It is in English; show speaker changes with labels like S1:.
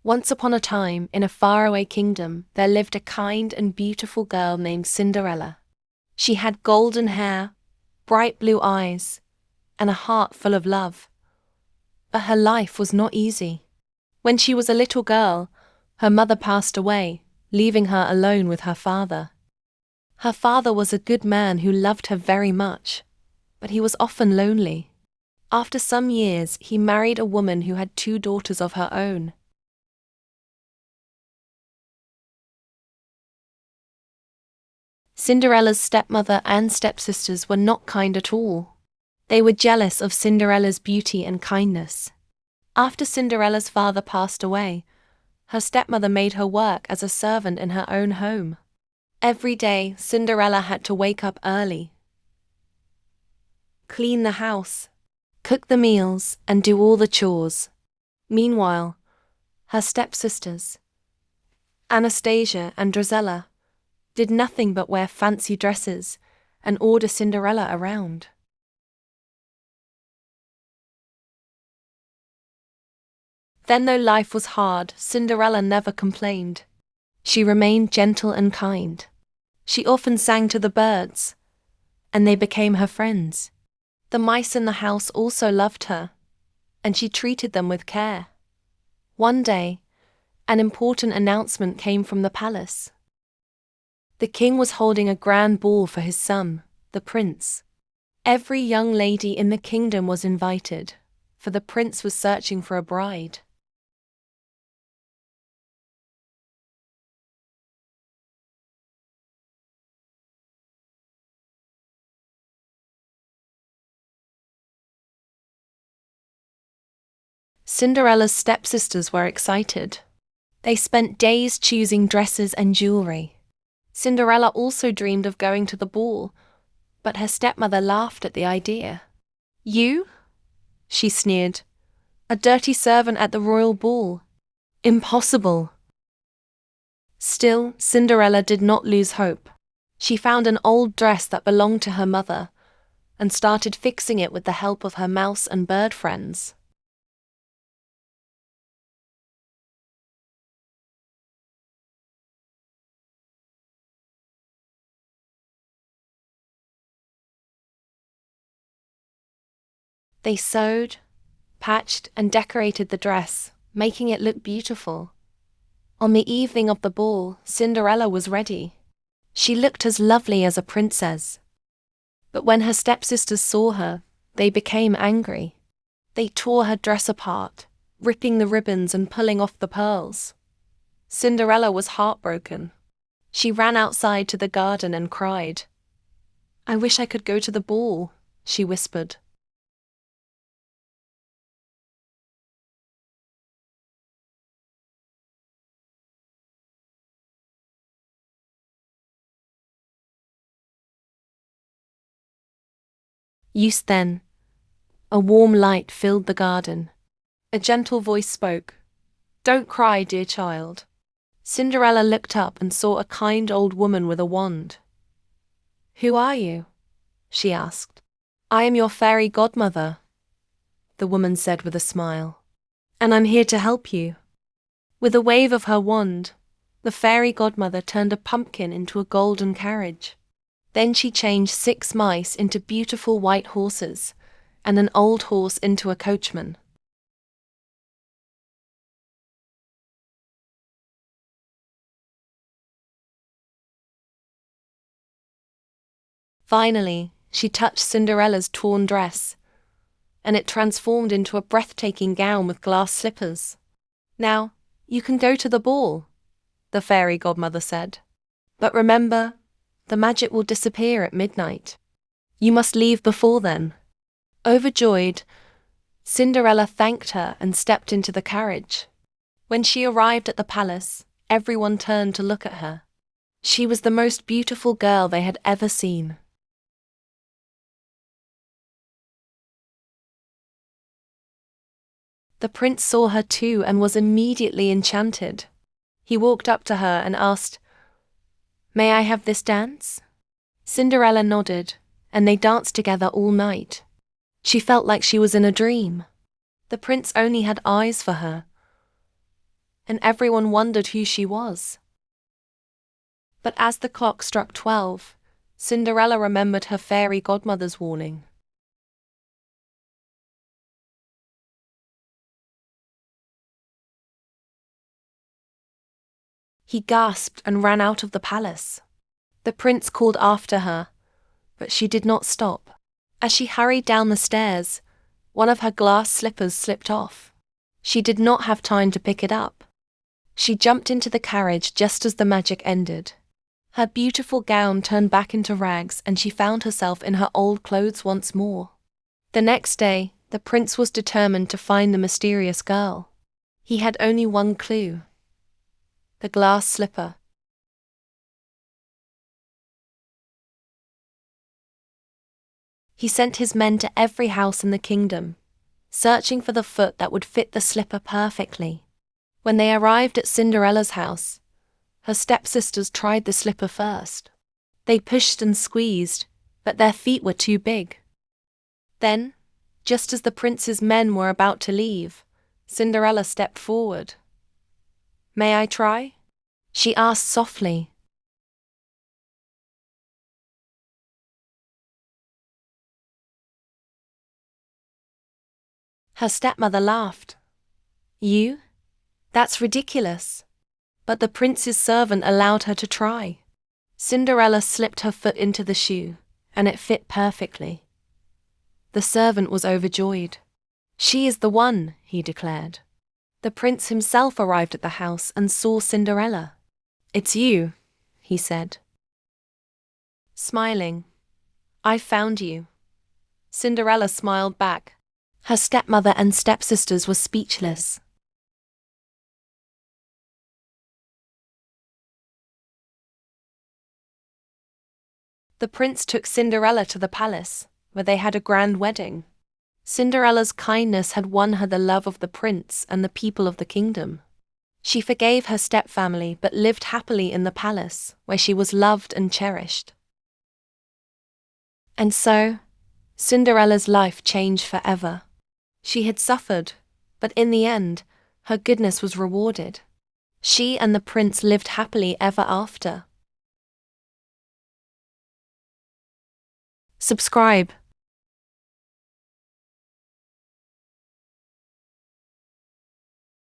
S1: Once upon a time, in a faraway kingdom, there lived a kind and beautiful girl named Cinderella. She had golden hair, bright blue eyes, and a heart full of love. But her life was not easy. When she was a little girl, her mother passed away, leaving her alone with her father. Her father was a good man who loved her very much, but he was often lonely. After some years, he married a woman who had 2 daughters of her own. Cinderella's stepmother and stepsisters were not kind at all. They were jealous of Cinderella's beauty and kindness. After Cinderella's father passed away, her stepmother made her work as a servant in her own home. Every day, Cinderella had to wake up early, clean the house, cook the meals, and do all the chores. Meanwhile, her stepsisters, Anastasia and Drizella, did nothing but wear fancy dresses and order Cinderella around. Then, though life was hard, Cinderella never complained. She remained gentle and kind. She often sang to the birds, and they became her friends. The mice in the house also loved her, and she treated them with care. One day, an important announcement came from the palace. The king was holding a grand ball for his son, the prince. Every young lady in the kingdom was invited, for the prince was searching for a bride. Cinderella's stepsisters were excited. They spent days choosing dresses and jewelry. Cinderella also dreamed of going to the ball, but her stepmother laughed at the idea. "You?" she sneered. "A dirty servant at the royal ball? Impossible." Still, Cinderella did not lose hope. She found an old dress that belonged to her mother and started fixing it with the help of her mouse and bird friends. They sewed, patched, and decorated the dress, making it look beautiful. On the evening of the ball, Cinderella was ready. She looked as lovely as a princess. But when her stepsisters saw her, they became angry. They tore her dress apart, ripping the ribbons and pulling off the pearls. Cinderella was heartbroken. She ran outside to the garden and cried. "I wish I could go to the ball," she whispered. Just then, a warm light filled the garden. A gentle voice spoke. "Don't cry, dear child." Cinderella looked up and saw a kind old woman with a wand. "Who are you?" she asked. "I am your fairy godmother," the woman said with a smile. "And I'm here to help you." With a wave of her wand, the fairy godmother turned a pumpkin into a golden carriage. Then she changed 6 mice into beautiful white horses, and an old horse into a coachman. Finally, she touched Cinderella's torn dress, and it transformed into a breathtaking gown with glass slippers. "Now, you can go to the ball," the fairy godmother said. "But remember, the magic will disappear at midnight. You must leave before then." Overjoyed, Cinderella thanked her and stepped into the carriage. When she arrived at the palace, everyone turned to look at her. She was the most beautiful girl they had ever seen. The prince saw her too and was immediately enchanted. He walked up to her and asked, "May I have this dance?" Cinderella nodded, and they danced together all night. She felt like she was in a dream. The prince only had eyes for her, and everyone wondered who she was. But as the clock struck 12, Cinderella remembered her fairy godmother's warning. He gasped and ran out of the palace. The prince called after her, but she did not stop. As she hurried down the stairs, one of her glass slippers slipped off. She did not have time to pick it up. She jumped into the carriage just as the magic ended. Her beautiful gown turned back into rags and she found herself in her old clothes once more. The next day, the prince was determined to find the mysterious girl. He had only one clue: the glass slipper. He sent his men to every house in the kingdom, searching for the foot that would fit the slipper perfectly. When they arrived at Cinderella's house, her stepsisters tried the slipper first. They pushed and squeezed, but their feet were too big. Then, just as the prince's men were about to leave, Cinderella stepped forward. "May I try?" she asked softly. Her stepmother laughed. "You? That's ridiculous." But the prince's servant allowed her to try. Cinderella slipped her foot into the shoe, and it fit perfectly. The servant was overjoyed. "She is the one," he declared. The prince himself arrived at the house and saw Cinderella. "It's you," he said, smiling. "I found you." Cinderella smiled back. Her stepmother and stepsisters were speechless. The prince took Cinderella to the palace, where they had a grand wedding. Cinderella's kindness had won her the love of the prince and the people of the kingdom. She forgave her stepfamily but lived happily in the palace, where she was loved and cherished. And so, Cinderella's life changed forever. She had suffered, but in the end, her goodness was rewarded. She and the prince lived happily ever after. Subscribe.